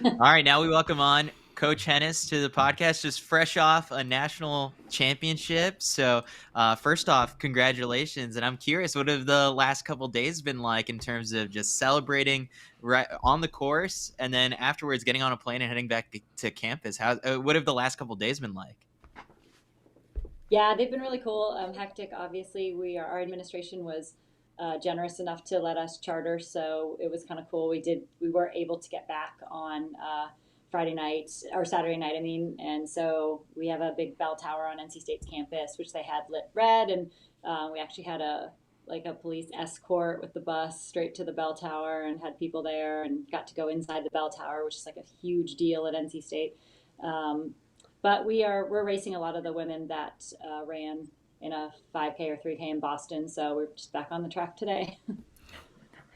All right, now we welcome on Coach Henes to the podcast, just fresh off a national championship. So, first off, congratulations. And I'm curious, what have the last couple days been like in terms of just celebrating right on the course and then afterwards getting on a plane and heading back to campus? What have the last couple days been like? Yeah, they've been really cool. Hectic, obviously. Our administration was generous enough to let us charter, so it was kind of cool. We were able to get back on Friday night or Saturday night, I mean, and so we have a big bell tower on NC State's campus, which they had lit red, and we actually had a police escort with the bus straight to the bell tower and had people there and got to go inside the bell tower, which is like a huge deal at NC State. Um, but we're racing a lot of the women that ran in a 5K or 3K in Boston, so we're just back on the track today.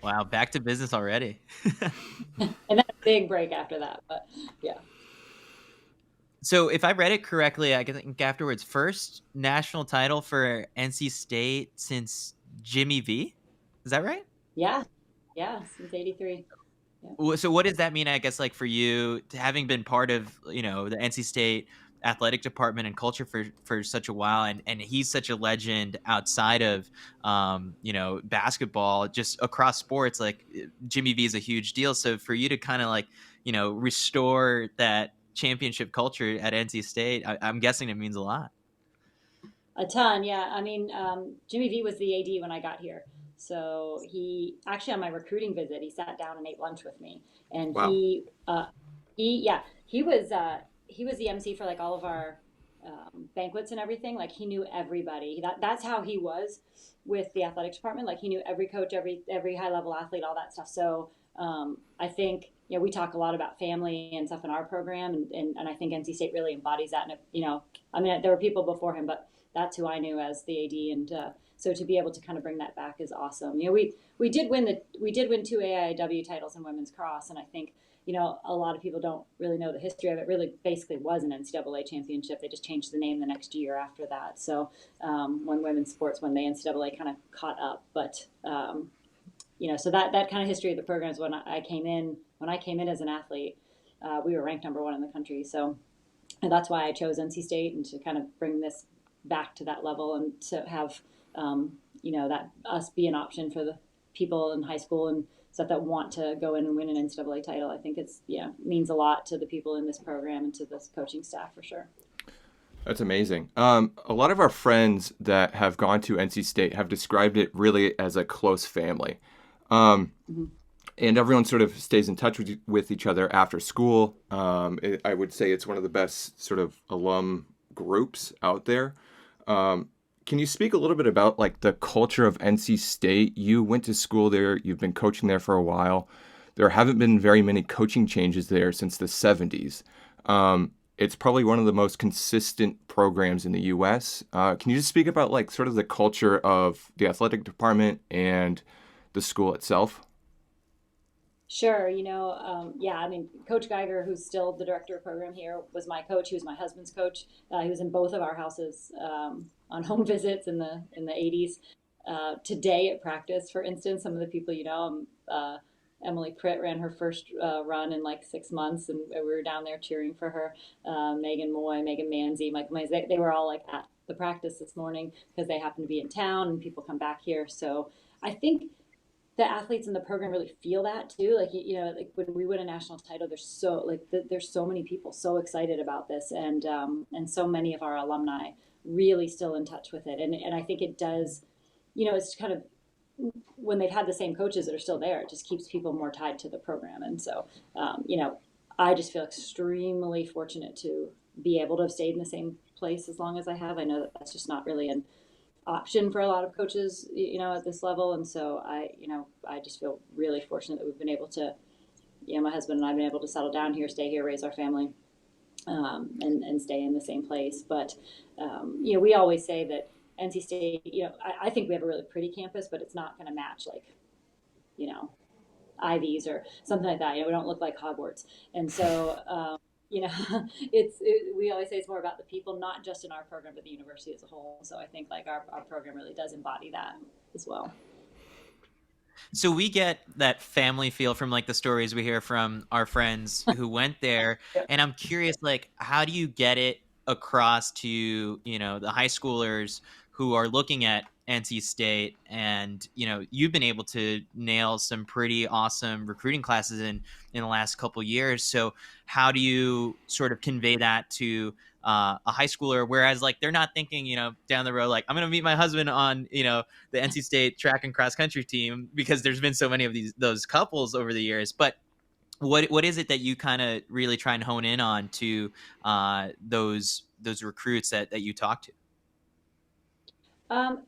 Wow, back to business already. And then a big break after that, but yeah. So, if I read it correctly, I think afterwards, first national title for NC State since Jimmy V. Is that right? Yeah, yeah, since '83. Yeah. So what does that mean, I guess, like for you, to having been part of, the NC State athletic department and culture for such a while, and he's such a legend outside of, basketball, just across sports, like Jimmy V is a huge deal. So for you to kind of like, restore that championship culture at NC State, I'm guessing it means a lot. A ton, yeah. I mean, Jimmy V was the AD when I got here. So he actually on my recruiting visit, he sat down and ate lunch with me, and Wow. yeah, he was the MC for like all of our banquets and everything. Like he knew everybody. That's how he was with the athletics department. Like he knew every coach, every high level athlete, all that stuff. So I think we talk a lot about family and stuff in our program, and I think NC State really embodies that. And I mean, there were people before him, but that's who I knew as the AD, and so to be able to kind of bring that back is awesome. We did win two AIAW titles in women's cross, and I think a lot of people don't really know the history of it. Really, basically, was an NCAA championship. They just changed the name the next year after that. So when women's sports, when the NCAA kind of caught up, but so that kind of history of the programs when I came in as an athlete, we were ranked number one in the country. So and that's why I chose NC State and to kind of bring this back to that level and to have that us be an option for the people in high school and stuff that want to go in and win an NCAA title. I think it's means a lot to the people in this program and to this coaching staff for sure. That's amazing. A lot of our friends that have gone to NC State have described it really as a close family. Um, Mm-hmm. and everyone sort of stays in touch with each other after school. I would say it's one of the best sort of alum groups out there. Um, can you speak a little bit about like the culture of NC State? You went to school there. You've been coaching there for a while. There haven't been very many coaching changes there since the 70s. It's probably one of the most consistent programs in the U.S. Can you just speak about like sort of the culture of the athletic department and the school itself? Sure. Yeah, I mean, Coach Geiger, who's still the director of program here, was my coach. He was my husband's coach. He was in both of our houses on home visits in the '80s. Today at practice, for instance, some of the people Emily Pritt ran her first run in like 6 months, and we were down there cheering for her. Megan Moy, Megan Manzi, Michael Mays, they were all like at the practice this morning because they happen to be in town and people come back here. So I think the athletes in the program really feel that too. Like like when we win a national title, there's so many people so excited about this, and so many of our alumni really still in touch with it, and I think it does. It's kind of when they've had the same coaches that are still there, it just keeps people more tied to the program, and so I just feel extremely fortunate to be able to have stayed in the same place as long as I have. I know that that's just not really an option for a lot of coaches, at this level. And so I just feel really fortunate that we've been able to, my husband and I have been able to settle down here, stay here, raise our family, and stay in the same place. But, we always say that NC State, I think we have a really pretty campus, but it's not going to match like, you know, Ivies or something like that. We don't look like Hogwarts. And so, we always say it's more about the people, not just in our program, but the university as a whole. So I think like our program really does embody that as well. So we get that family feel from like the stories we hear from our friends who went there. Yeah. And I'm curious, like, how do you get it across to, the high schoolers who are looking at NC State? And, you've been able to nail some pretty awesome recruiting classes in the last couple years. So how do you sort of convey that to a high schooler, whereas like they're not thinking, down the road, like I'm going to meet my husband on, the NC State track and cross country team, because there's been so many of those couples over the years. But what is it that you kind of really try and hone in on to those recruits that you talk to?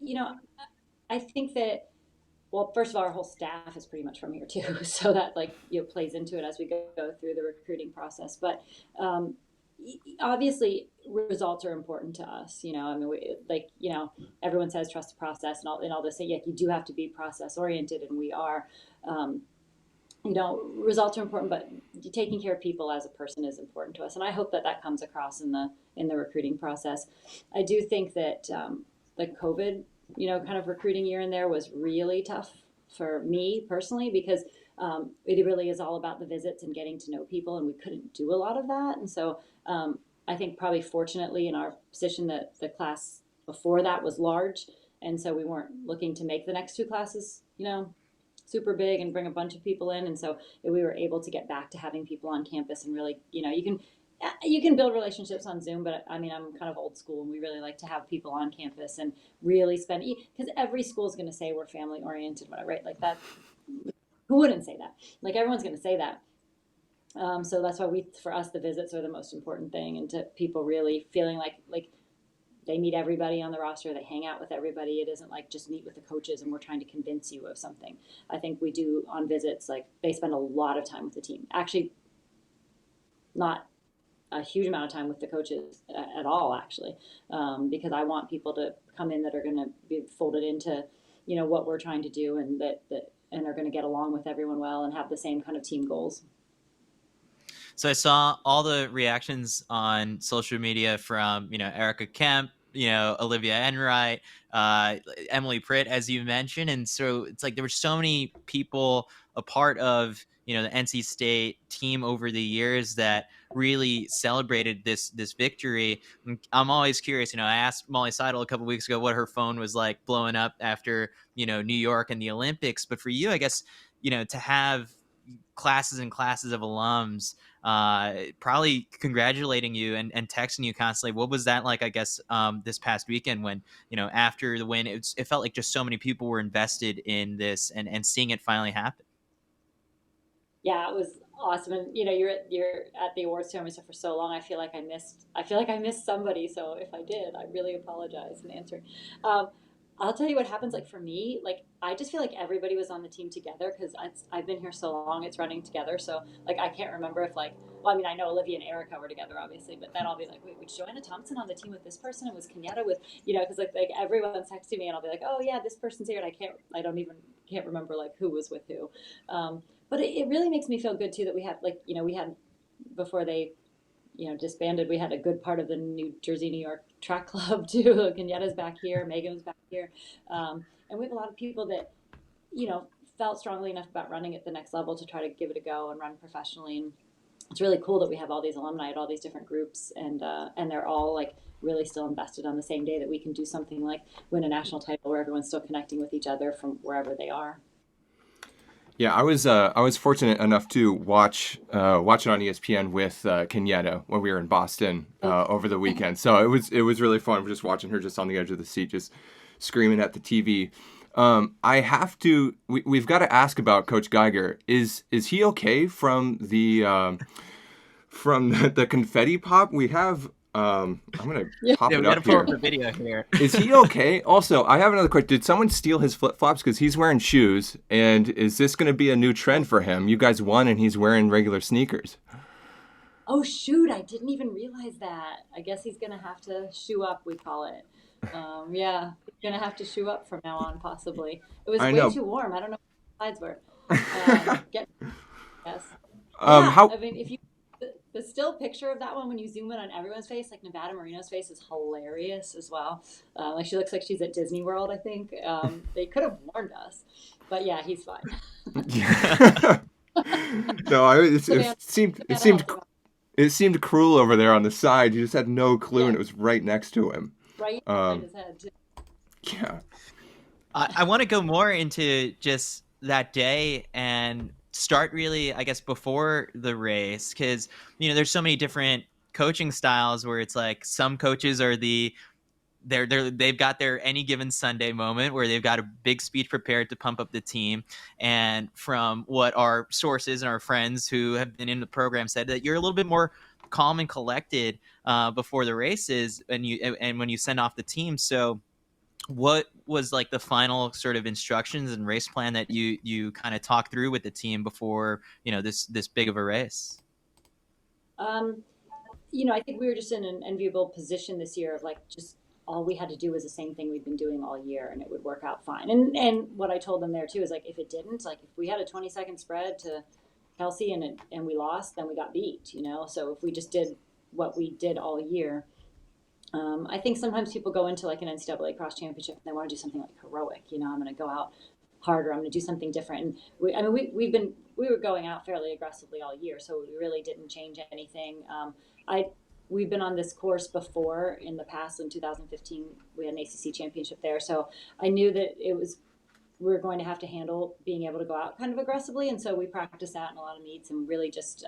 You know, I think that, well, first of all, our whole staff is pretty much from here too, so that like plays into it as we go through the recruiting process. But obviously, results are important to us. I mean, everyone says trust the process and all this. Yeah, you do have to be process oriented, and we are. Results are important, but taking care of people as a person is important to us, and I hope that comes across in the recruiting process. I do think that the COVID, kind of recruiting year in there was really tough for me personally, because it really is all about the visits and getting to know people, and we couldn't do a lot of that. And so I think probably fortunately in our position that the class before that was large, and so we weren't looking to make the next two classes, super big and bring a bunch of people in. And so we were able to get back to having people on campus, and really, you can build relationships on Zoom, but I mean, I'm kind of old school, and we really like to have people on campus and really spend, because every school is going to say we're family oriented, whatever, right? Like that, who wouldn't say that? Like everyone's going to say that. So that's why for us, the visits are the most important thing, and to people really feeling like they meet everybody on the roster, they hang out with everybody. It isn't like just meet with the coaches and we're trying to convince you of something. I think we do on visits, like they spend a lot of time with the team. Actually, not a huge amount of time with the coaches at all, actually, because I want people to come in that are going to be folded into, what we're trying to do, and that and are going to get along with everyone well and have the same kind of team goals. So I saw all the reactions on social media from, Erica Kemp, Olivia Enright, Emily Pritt, as you mentioned. And so it's like there were so many people a part of, the NC State team over the years that really celebrated this victory. I'm always curious, I asked Molly Seidel a couple weeks ago what her phone was like blowing up after, New York and the Olympics. But for you, I guess, to have classes and classes of alums probably congratulating you and texting you constantly. What was that like, I guess, this past weekend when, after the win, it felt like just so many people were invested in this and seeing it finally happen? Yeah, it was awesome. And you're at the awards ceremony for so long. I feel like I missed somebody. So if I did, I really apologize in answering. I'll tell you what happens. Like for me, like I just feel like everybody was on the team together, because I've been here so long. It's running together. So like I can't remember if well, I mean, I know Olivia and Erica were together, obviously, but then I'll be like, wait, was Joanna Thompson on the team with this person? And was Kenyatta with, because like everyone's texting me, and I'll be like, oh yeah, this person's here, and I can't remember like who was with who. But it really makes me feel good too that we had we had, before they disbanded, we had a good part of the New Jersey, New York track club too. Kenyatta's back here, Megan was back here, and we have a lot of people that felt strongly enough about running at the next level to try to give it a go and run professionally. And it's really cool that we have all these alumni at all these different groups, and they're all like really still invested on the same day that we can do something like win a national title, where everyone's still connecting with each other from wherever they are. Yeah, I was fortunate enough to watch it on ESPN with Kenyatta when we were in Boston over the weekend. So it was really fun just watching her just on the edge of the seat, just screaming at the TV. We've got to ask about Coach Geiger. Is he okay from the confetti pop? We have. I'm gonna pop it up here. The video here. Is he okay? Also, I have another question. Did someone steal his flip flops? Because he's wearing shoes, and is this going to be a new trend for him? You guys won, and he's wearing regular sneakers. Oh shoot! I didn't even realize that. I guess he's gonna have to shoe up. We call it. Yeah, he's gonna have to shoe up from now on, possibly. It was way too warm. I don't know what the sides were. Yes. I mean, if you the the still picture of that one, when you zoom in on everyone's face, like Nevada Marino's face is hilarious as well. Like she looks like she's at Disney World, I think. They could have warned us, but yeah, he's fine. No, it Savannah, seemed Savannah helped him out it seemed cruel over there on the side. You just had no clue, and yeah, it was right next to him. right behind Um, his head too. yeah. I want to go more into just that day and start really, I guess, before the race, because there's so many different coaching styles where it's like some coaches are they've got their any given Sunday moment where they've got a big speech prepared to pump up the team. And from what our sources and our friends who have been in the program said, that you're a little bit more calm and collected before the races and when you send off the team. So what was like the final sort of instructions and race plan that you kind of talked through with the team before this big of a race? Um, I think we were just in an enviable position this year of like just all we had to do was the same thing we'd been doing all year and it would work out fine. And what I told them there too is like if it didn't, like if we had a 20-second spread to Kelsey and we lost, then we got beat. So if we just did what we did all year, I think sometimes people go into like an NCAA cross championship and they want to do something like heroic. I'm going to go out harder. I'm going to do something different. And we were going out fairly aggressively all year, so we really didn't change anything. We've been on this course before in the past. In 2015, we had an ACC championship there, so I knew that we were going to have to handle being able to go out kind of aggressively, and so we practiced that in a lot of meets and really just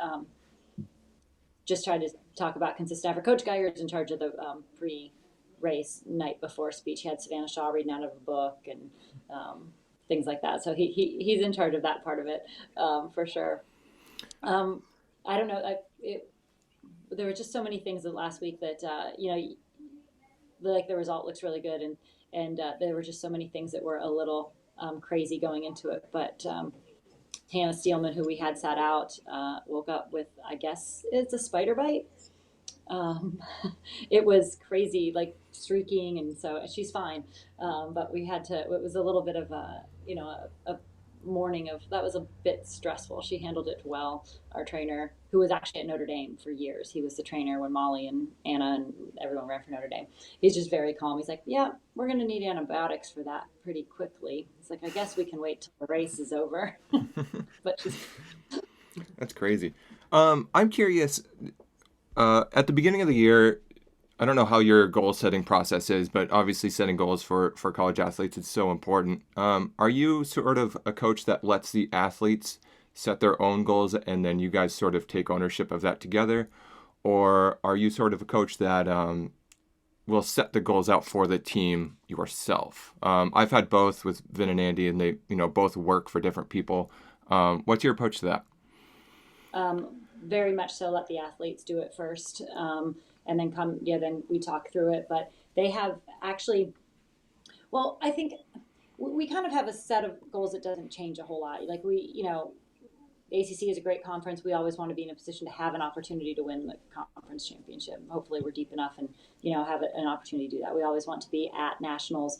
tried to talk about consistent effort. Coach Geiger is in charge of the pre-race night before speech. He had Savannah Shaw reading out of a book and things like that. So he's in charge of that part of it for sure. I don't know. There were just so many things that last week that like the result looks really good, and there were just so many things that were a little crazy going into it. But Hannah Steelman, who we had sat out, woke up with, I guess it's a spider bite. It was crazy, like streaking, and so she's fine. But we had to. It was a little bit of a morning of that was a bit stressful. She handled it well. Our trainer, who was actually at Notre Dame for years, he was the trainer when Molly and Anna and everyone ran for Notre Dame. He's just very calm. He's like, yeah, we're going to need antibiotics for that pretty quickly. He's like, I guess we can wait till the race is over. But That's crazy. I'm curious, at the beginning of the year, I don't know how your goal setting process is, but obviously setting goals for college athletes is so important. Are you sort of a coach that lets the athletes set their own goals and then you guys sort of take ownership of that together? Or are you sort of a coach that will set the goals out for the team yourself? I've had both with Vin and Andy, and they both work for different people. What's your approach to that? Very much so let the athletes do it first. And then then we talk through it. But they have actually, well, I think we kind of have a set of goals that doesn't change a whole lot. Like ACC is a great conference. We always want to be in a position to have an opportunity to win the conference championship. Hopefully we're deep enough and, have an opportunity to do that. We always want to be at nationals,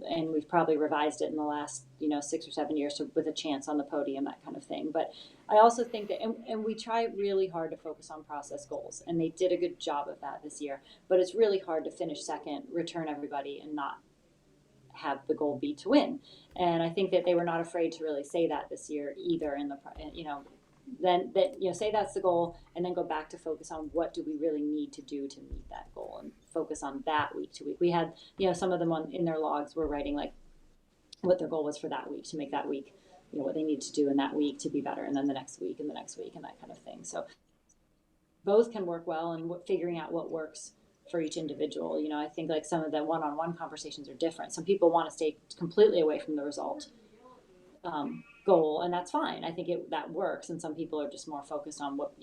and we've probably revised it in the last 6 or 7 years with a chance on the podium, that kind of thing. But I also think that and we try really hard to focus on process goals, and they did a good job of that this year, but it's really hard to finish second, return everybody, and not have the goal be to win. And I think that they were not afraid to really say that this year either in the then that say that's the goal, and then go back to focus on what do we really need to do to meet that goal, and focus on that week to week. We had some of them in their logs were writing like what their goal was for that week, to make that week what they need to do in that week to be better, and then the next week and the next week and that kind of thing. So both can work well, and figuring out what works for each individual. I think like some of the one-on-one conversations are different. Some people want to stay completely away from the result goal, and that's fine. I think that works. And some people are just more focused on what,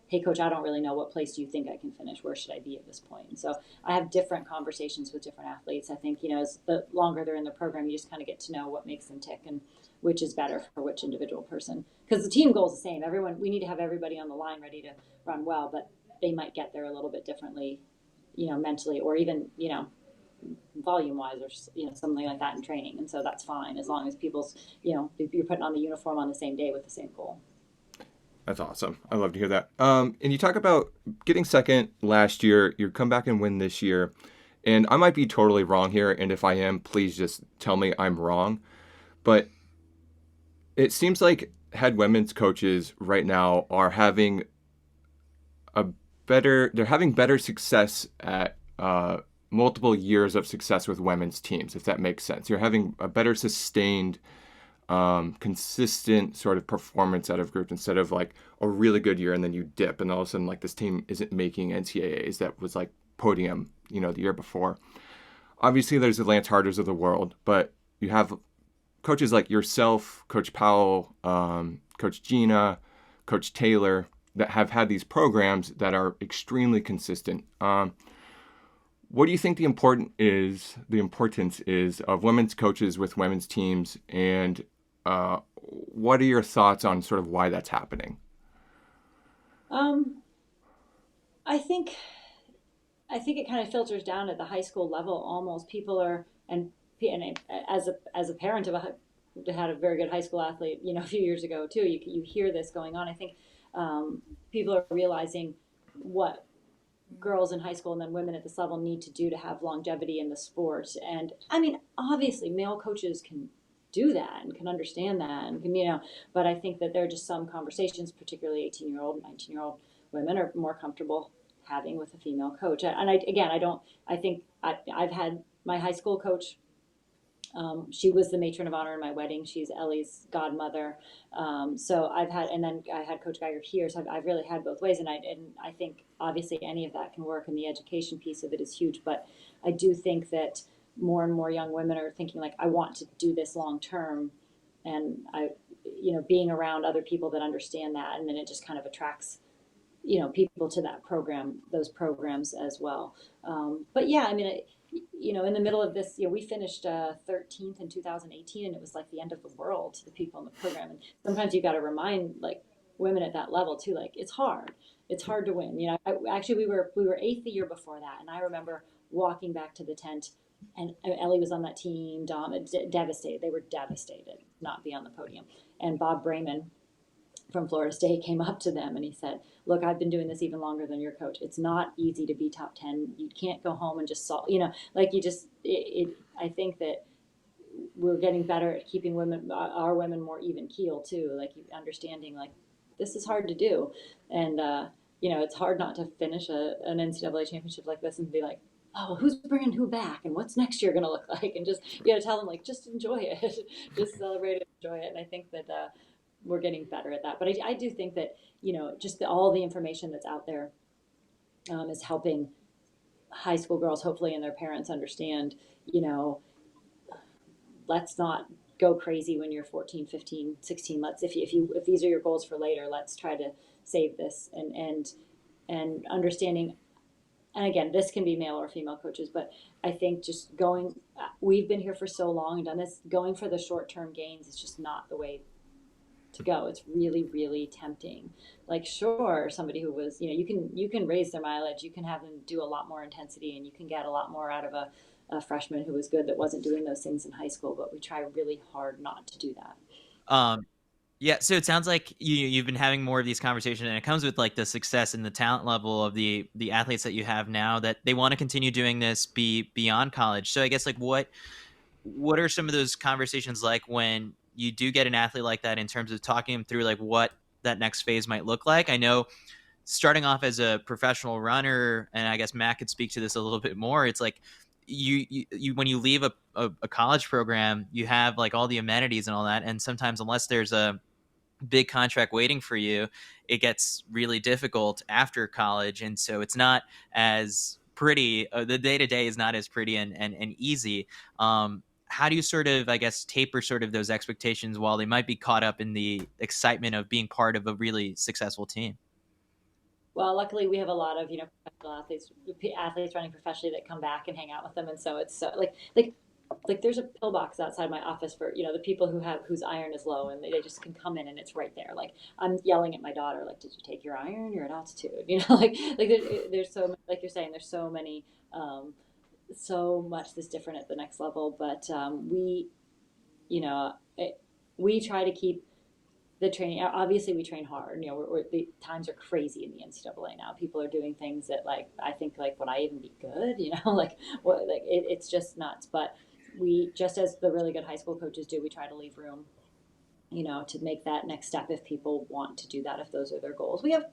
hey coach, I don't really know, what place do you think I can finish? Where should I be at this point? And so I have different conversations with different athletes. I think, as the longer they're in the program, you just kind of get to know what makes them tick and which is better for which individual person. Because the team goal is the same. We need to have everybody on the line ready to run well, but they might get there a little bit differently, mentally, or even, volume wise, or something like that in training. And so that's fine, as long as people's you're putting on the uniform on the same day with the same goal. That's awesome. I love to hear that. And you talk about getting second last year. You come back and win this year. And I might be totally wrong here. And if I am, please just tell me I'm wrong. But it seems like head women's coaches right now are having a they're having better success at multiple years of success with women's teams, if that makes sense. You're having a better sustained consistent sort of performance out of groups instead of like a really good year and then you dip and all of a sudden like this team isn't making NCAAs that was like podium, the year before. Obviously there's the Lance Harders of the world, but you have coaches like yourself, Coach Powell, Coach Gina, Coach Taylor that have had these programs that are extremely consistent. What do you think the importance is of women's coaches with women's teams, and what are your thoughts on sort of why that's happening? Um, I think I think it kind of filters down at the high school level almost. People are and as a parent of had a very good high school athlete, a few years ago too. You hear this going on. I think people are realizing what girls in high school and then women at this level need to do to have longevity in the sport. And I mean, obviously, male coaches can do that and can understand that and can, but I think that there are just some conversations, particularly 18-year-old, 19-year-old women are more comfortable having with a female coach. And I don't, I think I've had my high school coach. She was the matron of honor in my wedding. She's Ellie's godmother. So I've had, and then I had Coach Geiger here. So I've really had both ways. And I think obviously any of that can work, and the education piece of it is huge. But I do think that more and more young women are thinking like, I want to do this long term. And being around other people that understand that, and then it just kind of attracts, people to that program, those programs as well. But yeah, I mean, in the middle of this, we finished 13th in 2018, and it was like the end of the world to the people in the program. And sometimes you got to remind like women at that level too, like it's hard. It's hard to win. Actually we were eighth the year before that, and I remember walking back to the tent, and Ellie was on that team. Dom, devastated. They were devastated not be on the podium. And Bob Brayman from Florida State came up to them and he said, look, I've been doing this even longer than your coach. It's not easy to be top 10. You can't go home and just solve, like you just, I think that we're getting better at keeping our women more even keel too. Like understanding like this is hard to do. And, it's hard not to finish an NCAA championship like this and be like, oh, who's bringing who back and what's next year going to look like? And just, tell them like, just enjoy it, just celebrate it, enjoy it. And I think that, we're getting better at that. But I do think that, just all the information that's out there is helping high school girls, hopefully, and their parents understand, let's not go crazy when you're 14, 15, 16. If these are your goals for later, let's try to save this and understanding. And again, this can be male or female coaches, but I think just we've been here for so long and done this, going for the short-term gains is just not the way to go. It's really, really tempting. Like, sure, somebody who was, you can raise their mileage, you can have them do a lot more intensity, and you can get a lot more out of a freshman who was good that wasn't doing those things in high school. But we try really hard not to do that. Yeah, so it sounds like you've been having more of these conversations, and it comes with like the success and the talent level of the athletes that you have now, that they want to continue doing this beyond college. So I guess like what are some of those conversations like when you do get an athlete like that, in terms of talking them through like what that next phase might look like? I know starting off as a professional runner, and I guess Matt could speak to this a little bit more, it's like you when you leave a college program, you have like all the amenities and all that, and sometimes unless there's a big contract waiting for you, it gets really difficult after college. And so it's not as pretty. The day-to-day is not as pretty and easy. How do you sort of, I guess, taper sort of those expectations while they might be caught up in the excitement of being part of a really successful team? Well, luckily we have a lot of professional athletes running professionally that come back and hang out with them, and so it's so like there's a pillbox outside my office for the people whose iron is low, and they just can come in and it's right there. Like I'm yelling at my daughter, like, did you take your iron? You're at altitude, like there's so, like you're saying, there's so many, so much that's different at the next level. But we try to keep the training, obviously we train hard. The times are crazy in the NCAA now. People are doing things that like, I think like, would I even be good? Like what, like it's just nuts. But we, just as the really good high school coaches do, we try to leave room, to make that next step if people want to do that, if those are their goals. We have,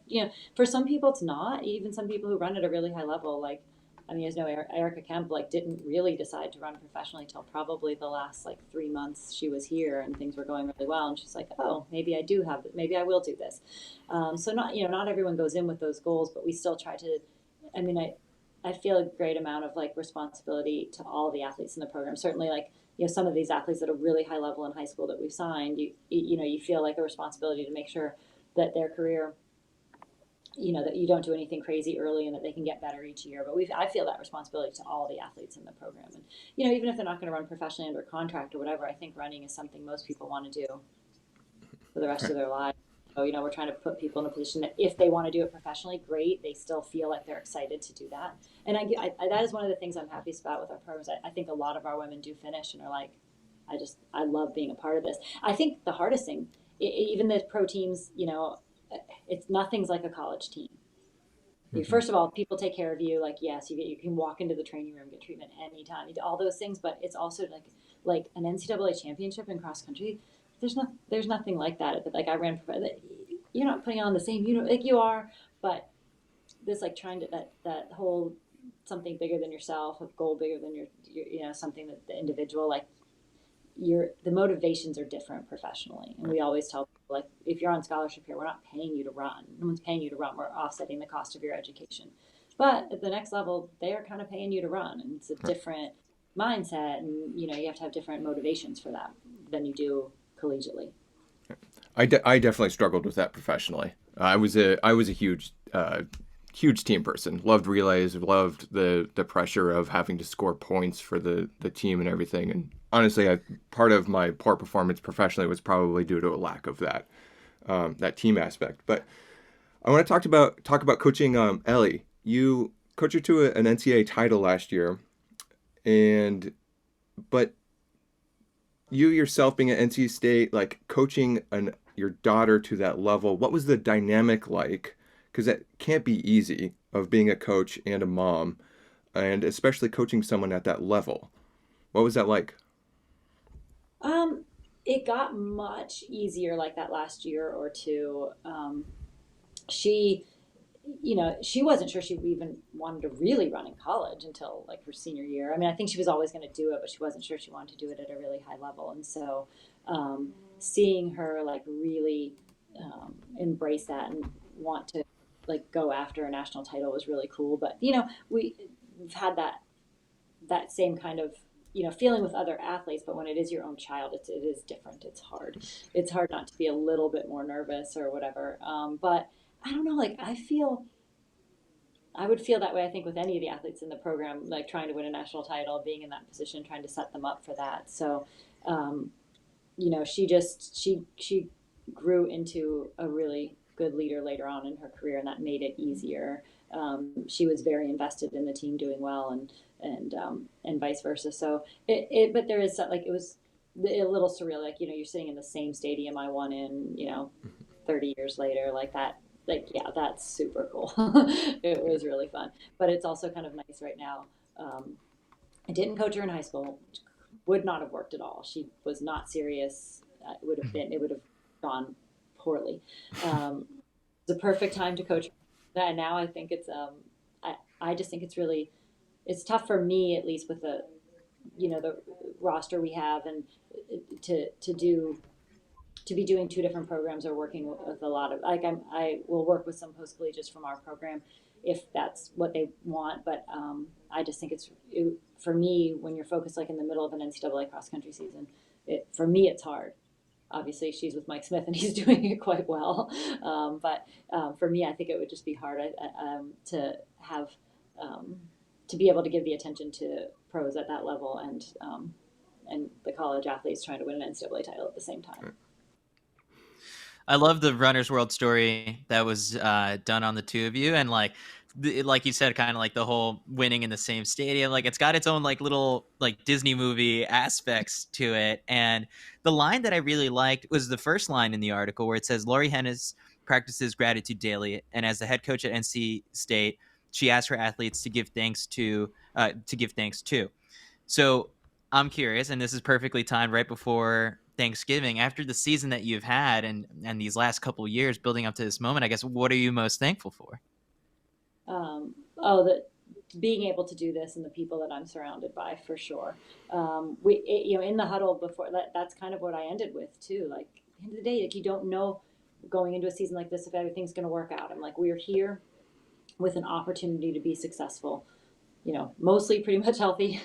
for some people it's not, even some people who run at a really high level, like, as you know, Erica Kemp, like, didn't really decide to run professionally till probably the last like 3 months she was here and things were going really well. And she's like, oh, maybe I will do this. So not everyone goes in with those goals, but we still try to, I feel a great amount of like responsibility to all the athletes in the program. Certainly, like, some of these athletes that are really high level in high school that we've signed, you feel like a responsibility to make sure that their career, that you don't do anything crazy early and that they can get better each year. But I feel that responsibility to all the athletes in the program. And, even if they're not going to run professionally under contract or whatever, I think running is something most people want to do for the rest of their lives. So, we're trying to put people in a position that if they want to do it professionally, great, they still feel like they're excited to do that. And that is one of the things I'm happiest about with our programs. I think a lot of our women do finish and are like, I love being a part of this. I think the hardest thing, even the pro teams, nothing's like a college team. First of all, people take care of you. Like, yes, you can walk into the training room, get treatment anytime, you do all those things. But it's also like an NCAA championship in cross country. There's nothing like that. Like, I ran, you're not putting on the same like you are, but this, like, trying to that whole something bigger than yourself, a goal bigger than your something that the individual, like, the motivations are different professionally. And we always tell people, like, if you're on scholarship here, we're not paying you to run. No one's paying you to run. We're offsetting the cost of your education. But at the next level, they are kind of paying you to run. And it's a different mindset. And, you have to have different motivations for that than you do collegiately. I definitely struggled with that professionally. I was a huge team person. Loved relays. Loved the pressure of having to score points for the team and everything. And honestly, part of my poor performance professionally was probably due to a lack of that team aspect. But I want to talk about coaching Ellie. You coached her to an NCAA title last year, but you yourself being at NC State, like, coaching your daughter to that level, what was the dynamic like? Because that can't be easy, of being a coach and a mom, and especially coaching someone at that level. What was that like? It got much easier like that last year or two. She wasn't sure she even wanted to really run in college until like her senior year. I think she was always going to do it, but she wasn't sure she wanted to do it at a really high level. And so seeing her like really embrace that and want to like go after a national title was really cool. But, we've had that same kind of, feeling with other athletes, but when it is your own child, it is different. It's hard. It's hard not to be a little bit more nervous or whatever. But I don't know, like, I would feel that way, I think, with any of the athletes in the program, like trying to win a national title, being in that position, trying to set them up for that. So, she grew into a really good leader later on in her career, and that made it easier. She was very invested in the team doing well, and vice versa. So but there is like, it was a little surreal, like, you're sitting in the same stadium I won in, 30 years later, like that. Like, yeah, that's super cool. It was really fun, but it's also kind of nice right now. I didn't coach her in high school. Would not have worked at all. She was not serious. It would have gone poorly. The perfect time to coach her. And now I think it's, I just think it's tough for me, at least with the roster we have, and to be doing two different programs or working with a lot of, like, I will work with some post collegiates from our program if that's what they want. But I just think for me, when you're focused like in the middle of an NCAA cross country season, for me, it's hard. Obviously she's with Mike Smith and he's doing it quite well. But for me, I think it would just be hard to have, to be able to give the attention to pros at that level and the college athletes trying to win an NCAA title at the same time. I love the Runner's World story that was done on the two of you, and like like you said, kind of like the whole winning in the same stadium, like it's got its own like little like Disney movie aspects to it. And the line that I really liked was the first line in the article where it says Laurie Henes practices gratitude daily, and as the head coach at NC State, she asked her athletes to give thanks to. So I'm curious, and this is perfectly timed right before Thanksgiving. After the season that you've had and these last couple of years building up to this moment, I guess, what are you most thankful for? That being able to do this and the people that I'm surrounded by, for sure. In the huddle before that's kind of what I ended with too. Like at the end of the day, like you don't know going into a season like this if everything's going to work out. I'm like, we're here with an opportunity to be successful, mostly pretty much healthy,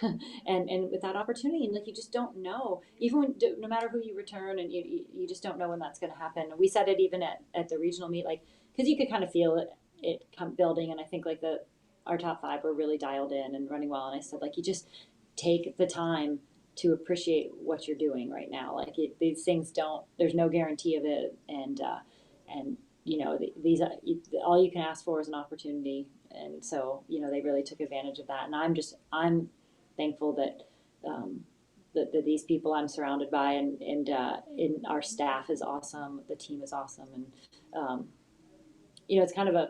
and with that opportunity, and like you just don't know, even when no matter who you return, and you just don't know when that's going to happen. And we said it even at the regional meet, like because you could kind of feel it come building, and I think like our top five were really dialed in and running well. And I said like you just take the time to appreciate what you're doing right now. Like these things there's no guarantee of it, and these all you can ask for is an opportunity. And so they really took advantage of that, and I'm thankful that that these people I'm surrounded by, and our staff is awesome, the team is awesome, and it's kind of a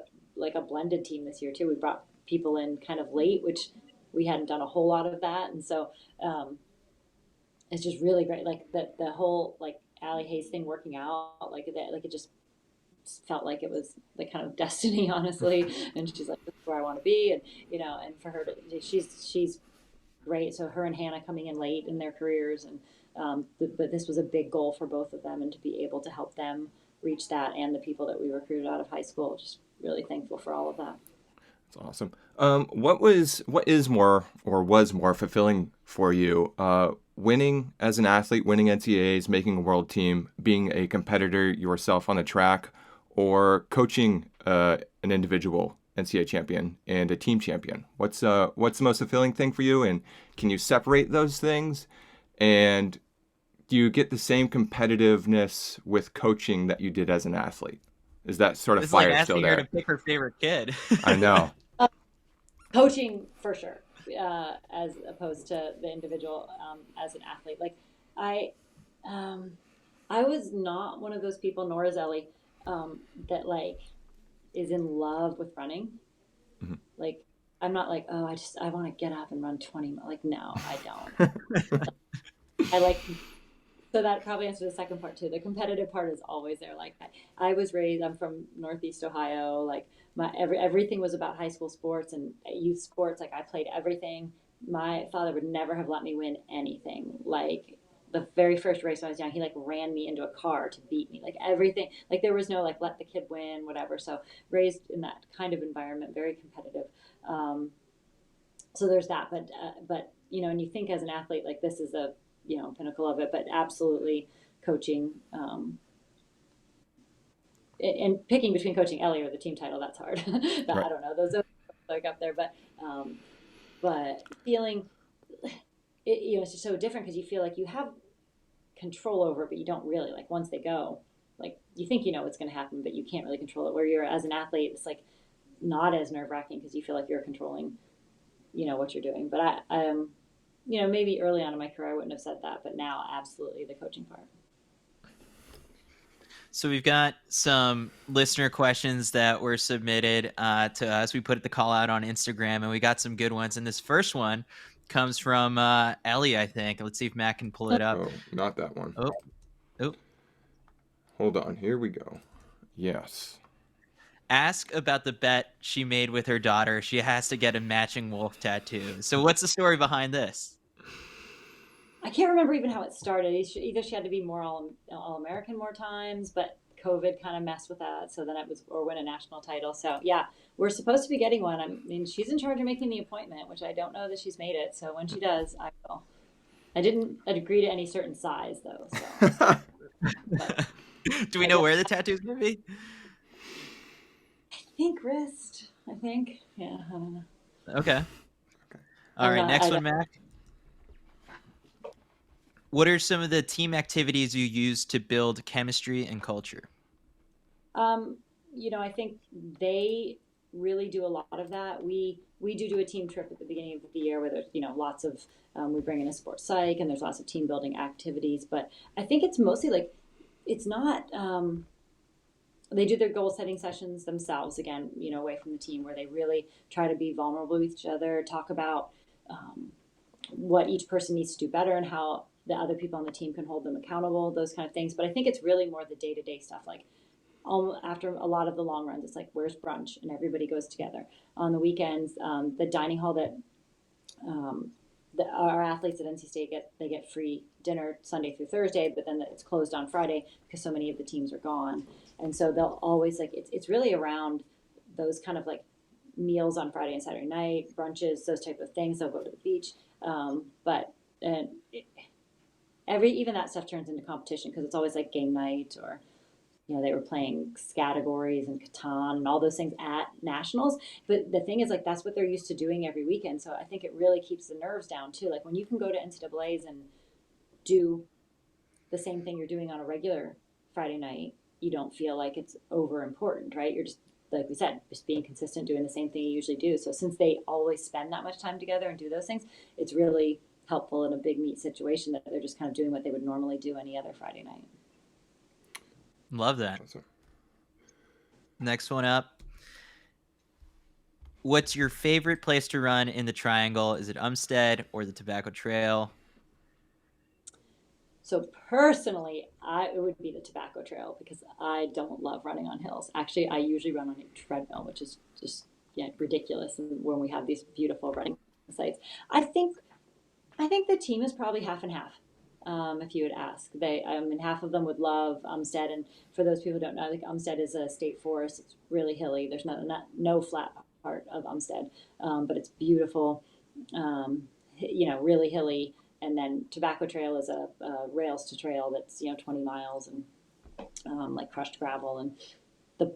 blended team this year too. We brought people in kind of late, which we hadn't done a whole lot of that, and so it's just really great. Like the whole like Allie Hayes thing working out, like that, like it just felt like it was like kind of destiny, honestly. And she's like, this is where I want to be, and for her she's great. So her and Hannah coming in late in their careers, and but this was a big goal for both of them, and to be able to help them reach that, and the people that we recruited out of high school, just really thankful for all of that. That's awesome. What is more or was more fulfilling for you? Winning as an athlete, winning NCAAs, making a world team, being a competitor yourself on the track, or coaching an individual NCAA champion and a team champion? What's the most fulfilling thing for you? And can you separate those things? And do you get the same competitiveness with coaching that you did as an athlete? Is that sort of It's fire like still asking her there? to pick her favorite kid. I know. Coaching for sure, as opposed to the individual. As an athlete, like I was not one of those people, nor is Ellie, that like is in love with running. Mm-hmm. Like I'm not like, oh, I want to get up and run 20. Like no, I don't. I like. So that probably answers the second part too. The competitive part is always there. Like I was raised, I'm from Northeast Ohio. Like everything was about high school sports and youth sports. Like I played everything. My father would never have let me win anything. Like the very first race when I was young, he like ran me into a car to beat me. Like everything, like there was no like let the kid win, whatever. So raised in that kind of environment, very competitive. So there's that. But and you think as an athlete, like this is a pinnacle of it, but absolutely coaching, and picking between coaching Ellie or the team title, that's hard. Right. I don't know, those are like up there, but feeling it's just so different because you feel like you have control over it, but you don't really. Like once they go, like you think what's going to happen, but you can't really control it. Where you're as an athlete, it's like not as nerve-wracking because you feel like you're controlling what you're doing. But I maybe early on in my career I wouldn't have said that, but now absolutely the coaching part. So we've got some listener questions that were submitted to us. We put the call out on Instagram, and we got some good ones. And this first one comes from Ellie, I think. Let's see if Matt can pull it up. Oh, not that one. Oh. Hold on. Here we go. Yes. Ask about the bet she made with her daughter. She has to get a matching wolf tattoo. So what's the story behind this? I can't remember even how it started. Either she had to be more All-American more times, but COVID kind of messed with that. So then or win a national title. So yeah, we're supposed to be getting one. I mean, she's in charge of making the appointment, which I don't know that she's made it. So when she does, I will. I didn't agree to any certain size though. So. Do we know where the tattoo is going to be? I think wrist. I think. Yeah, I don't know. Okay. All right, next one, Mac. What are some of the team activities you use to build chemistry and culture? I think they really do a lot of that. We do a team trip at the beginning of the year where there's, lots of, we bring in a sports psych and there's lots of team building activities. But I think it's mostly like, it's not, they do their goal setting sessions themselves, again, away from the team, where they really try to be vulnerable with each other, talk about what each person needs to do better and how the other people on the team can hold them accountable, those kind of things. But I think it's really more the day-to-day stuff. Like after a lot of the long runs, it's like, where's brunch? And everybody goes together. On the weekends, the dining hall that our athletes at NC State they get free dinner Sunday through Thursday, but then it's closed on Friday because so many of the teams are gone. And so they'll always it's really around those kind of like meals on Friday and Saturday night, brunches, those type of things. They'll go to the beach. Even that stuff turns into competition because it's always like game night, or they were playing categories and Catan and all those things at nationals. But the thing is, like, that's what they're used to doing every weekend. So I think it really keeps the nerves down too. Like when you can go to NCAAs and do the same thing you're doing on a regular Friday night, you don't feel like it's over important, right? You're just, like we said, just being consistent, doing the same thing you usually do. So since they always spend that much time together and do those things, it's really helpful in a big meet situation that they're just kind of doing what they would normally do any other Friday night. Love that. Next one up. What's your favorite place to run in the Triangle? Is it Umstead or the Tobacco Trail? So personally, it would be the Tobacco Trail because I don't love running on hills. Actually, I usually run on a treadmill, which is just ridiculous. And when we have these beautiful running sites, I think the team is probably half and half. If you would ask, half of them would love Umstead, and for those people who don't know, like Umstead is a state forest. It's really hilly. There's no flat part of Umstead, but it's beautiful. Really hilly. And then Tobacco Trail is a rails to trail that's 20 miles and like crushed gravel. And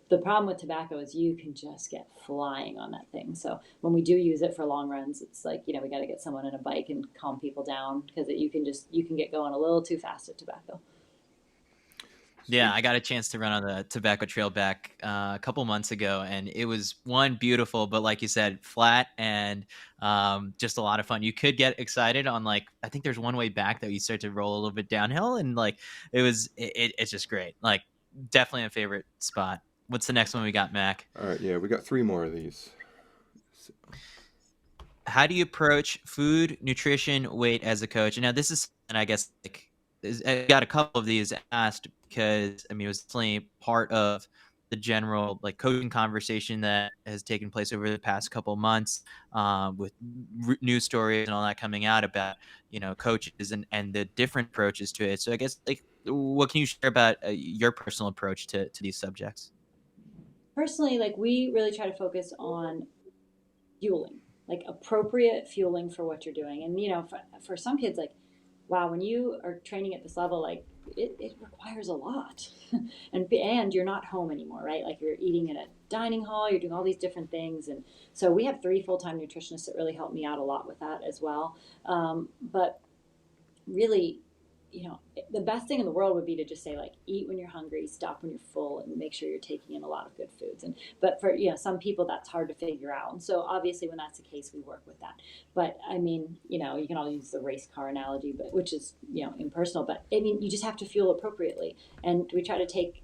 the problem with tobacco is you can just get flying on that thing. So when we do use it for long runs, it's like we got to get someone on a bike and calm people down because you can get going a little too fast at tobacco. Yeah, I got a chance to run on the Tobacco Trail back a couple months ago, and it was beautiful, but like you said, flat and just a lot of fun. You could get excited on I think there's one way back that you start to roll a little bit downhill, and it's just great. Like definitely a favorite spot. What's the next one we got, Mac? All right, yeah, we got 3 more of these. So. How do you approach food, nutrition, weight as a coach? And now this is, and I guess I got a couple of these asked because it was definitely part of the general coaching conversation that has taken place over the past couple of months with news stories and all that coming out about coaches and the different approaches to it. So I guess what can you share about your personal approach to these subjects? Personally, we really try to focus on fueling, appropriate fueling for what you're doing. And for some kids, wow, when you are training at this level, it requires a lot. and you're not home anymore, right? You're eating in a dining hall, you're doing all these different things. And so we have 3 full-time nutritionists that really help me out a lot with that as well. But really, the best thing in the world would be to just say eat when you're hungry, stop when you're full, and make sure you're taking in a lot of good foods. But for some people that's hard to figure out. And so obviously when that's the case, we work with that. But you can all use the race car analogy, but which is impersonal. But you just have to fuel appropriately, and we try to take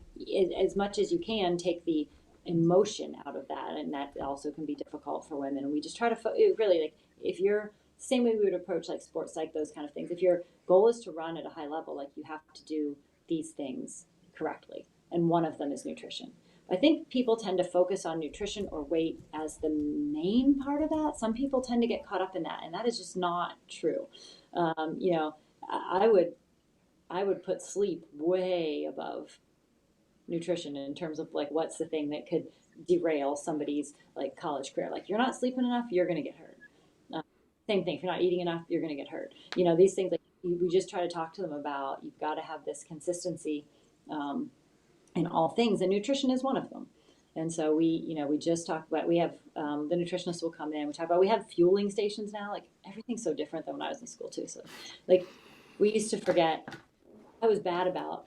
as much as you can, take the emotion out of that, and that also can be difficult for women. And we just try to really if you're same way we would approach sports those kind of things. If your goal is to run at a high level, you have to do these things correctly. And one of them is nutrition. I think people tend to focus on nutrition or weight as the main part of that. Some people tend to get caught up in that, and that is just not true. I would put sleep way above nutrition in terms of what's the thing that could derail somebody's college career. You're not sleeping enough, you're going to get hurt. Same thing. If you're not eating enough, you're going to get hurt. These things we just try to talk to them about. You've got to have this consistency in all things, and nutrition is one of them. And so we just talk about, we have the nutritionists will come in. We have fueling stations now. Everything's so different than when I was in school too. So we used to forget. I was bad about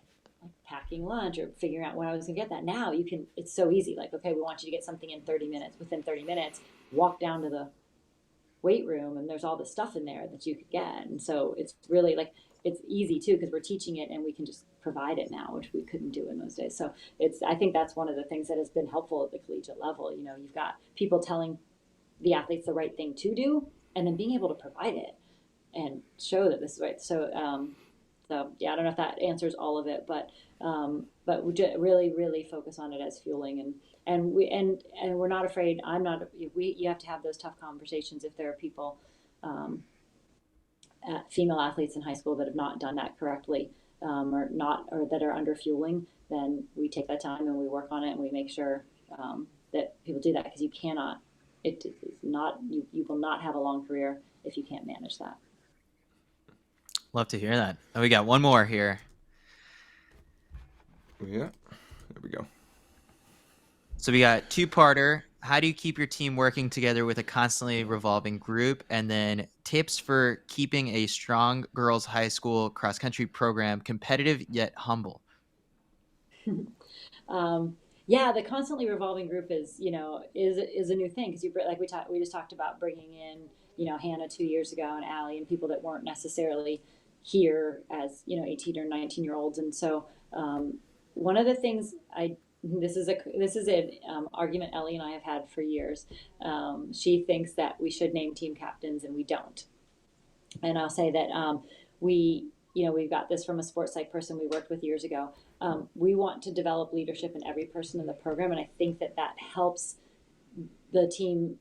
packing lunch or figuring out when I was gonna get that. Now you can, it's so easy. Like, okay, we want you to get something in 30 minutes. Within 30 minutes, walk down to the weight room and there's all this stuff in there that you could get. And so it's really like, it's easy too, because we're teaching it and we can just provide it now, which we couldn't do in those days. So I think that's one of the things that has been helpful at the collegiate level. You know, you've got people telling the athletes the right thing to do and then being able to provide it and show that this is right. So yeah, I don't know if that answers all of it, but we really, really focus on it as fueling, and we're not afraid. You have to have those tough conversations if there are people, female athletes in high school that have not done that correctly, or that are under fueling. Then we take that time and we work on it and we make sure that people do that, because you cannot. It is not. You will not have a long career if you can't manage that. Love to hear that. Oh, we got one more here. Yeah, there we go. So we got two-parter. How do you keep your team working together with a constantly revolving group? And then tips for keeping a strong girls' high school cross-country program competitive yet humble. Yeah, the constantly revolving group is a new thing, because we just talked about bringing in Hannah 2 years ago and Allie and people that weren't necessarily here as 18 or 19-year-olds. And so one of the things this is an argument Ellie and I have had for years. She thinks that we should name team captains and we don't. And I'll say that we've got this from a sports psych person we worked with years ago. We want to develop leadership in every person in the program, and I think that helps the team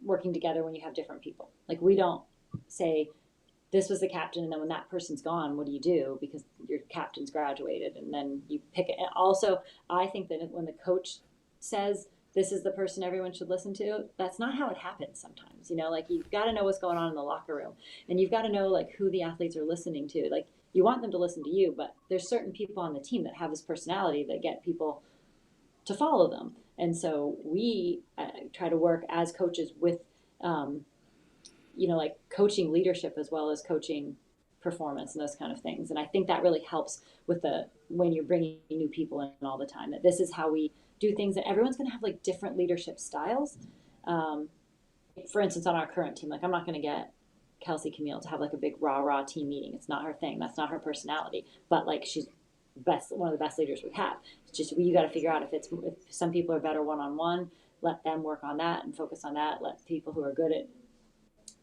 working together when you have different people. Like, we don't say this was the captain, and then when that person's gone, what do you do? Because your captain's graduated, and then you pick it. And also, I think that when the coach says this is the person everyone should listen to, that's not how it happens sometimes. Like, you've got to know what's going on in the locker room, and you've got to know like who the athletes are listening to. Like, you want them to listen to you, but there's certain people on the team that have this personality that get people to follow them. And so we try to work as coaches with, like coaching leadership as well as coaching performance and those kind of things. And I think that really helps with when you're bringing new people in all the time, that this is how we do things, that everyone's going to have like different leadership styles. For instance, on our current team, like, I'm not going to get Kelsey Camille to have like a big rah team meeting. It's not her thing. That's not her personality. But like, she's one of the best leaders we have. It's just, you got to figure out if some people are better one-on-one, let them work on that and focus on that. Let people who are good at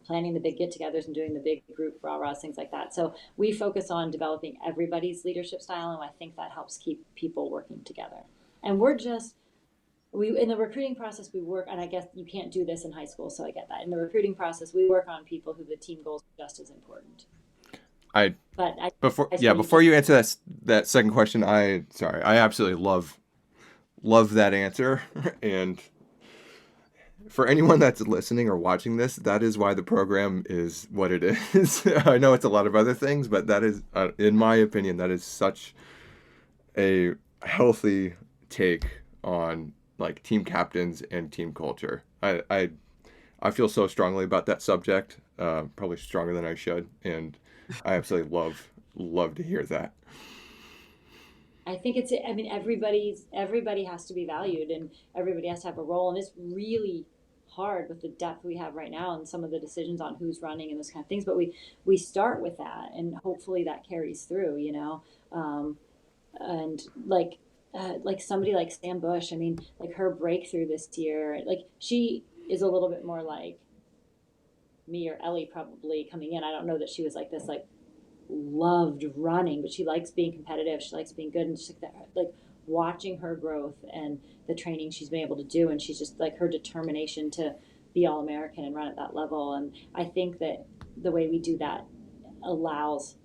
planning the big get-togethers and doing the big group rah-rahs, things like that. So we focus on developing everybody's leadership style, and I think that helps keep people working together. And in the recruiting process, we work, and I guess you can't do this in high school, so I get that. In the recruiting process, we work on people who the team goals are just as important. Before you answer that second question, I absolutely love that answer. And for anyone that's listening or watching this, that is why the program is what it is. I know it's a lot of other things, but that is, in my opinion, that is such a healthy take on like team captains and team culture. I feel so strongly about that subject, probably stronger than I should, and I absolutely love to hear that. I think everybody has to be valued, and everybody has to have a role, and it's really hard with the depth we have right now and some of the decisions on who's running and those kind of things. But we start with that, and hopefully that carries through, and like somebody like Sam Bush, I mean, like her breakthrough this year, like she is a little bit more like me or Ellie probably coming in. I don't know that she was like this, like loved running, but she likes being competitive. She likes being good, and just like watching her growth and the training she's been able to do, and she's just like her determination to be All-American and run at that level. And I think that the way we do that allows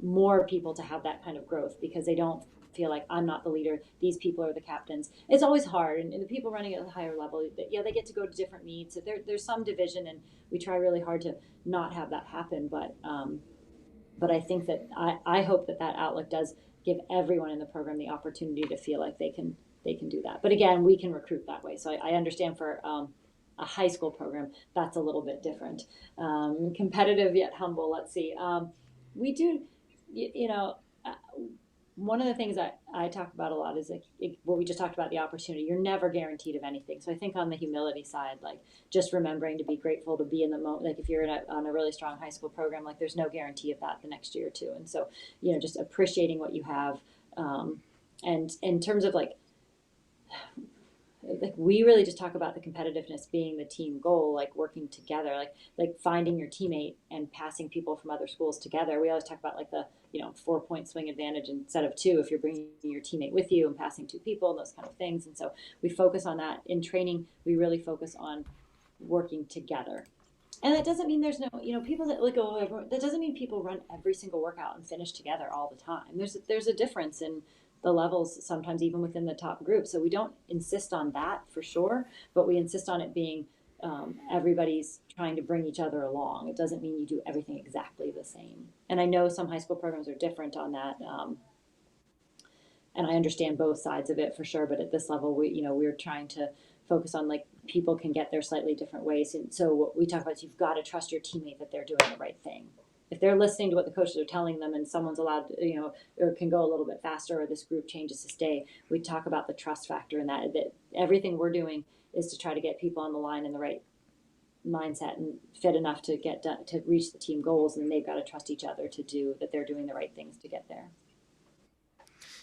more people to have that kind of growth, because they don't feel like, I'm not the leader, these people are the captains. It's always hard, and the people running at a higher level, they get to go to different meets. There's some division, and we try really hard to not have that happen. But I think that I hope that outlook does give everyone in the program the opportunity to feel like they can do that. But again, we can recruit that way. So I understand for a high school program, that's a little bit different. Competitive yet humble. Let's see. We do, one of the things I talk about a lot is like what we just talked about, the opportunity. You're never guaranteed of anything. So I think on the humility side, like just remembering to be grateful to be in the moment. Like if you're on a really strong high school program, like there's no guarantee of that the next year or two. And so, just appreciating what you have. And in terms of like we really just talk about the competitiveness being the team goal, like working together, like finding your teammate and passing people from other schools together. We always talk about like the 4-point swing advantage instead of two if you're bringing your teammate with you and passing two people and those kind of things. And so we focus on that in training. We really focus on working together. And that doesn't mean there's no, people that like, that doesn't mean people run every single workout and finish together all the time. There's a difference in the levels sometimes even within the top group. So we don't insist on that for sure, but we insist on it being everybody's trying to bring each other along. It doesn't mean you do everything exactly the same. And I know some high school programs are different on that. And I understand both sides of it for sure. But at this level, we're trying to focus on like people can get there slightly different ways. And so what we talk about is you've got to trust your teammate that they're doing the right thing. If they're listening to what the coaches are telling them and someone's allowed to, or can go a little bit faster or this group changes to stay, we talk about the trust factor in that everything we're doing is to try to get people on the line in the right mindset and fit enough to get done, to reach the team goals. And they've got to trust each other to do that. They're doing the right things to get there.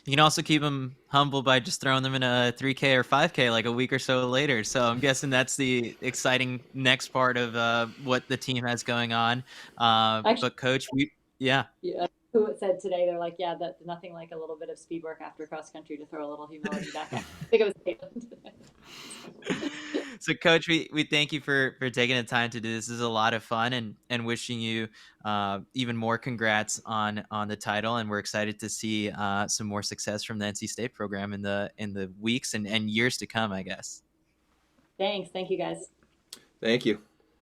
You can also keep them humble by just throwing them in a 3K or 5K like a week or so later. So I'm guessing that's the exciting next part of what the team has going on. Actually, but Coach, yeah. Who said today, they're like, yeah, that nothing like a little bit of speed work after cross country to throw a little humility back. I think it was Caitlin. So Coach, we thank you for taking the time to do this. This is a lot of fun, and wishing you even more congrats on the title. And we're excited to see some more success from the NC State program in the weeks and years to come, I guess. Thanks. Thank you guys. Thank you.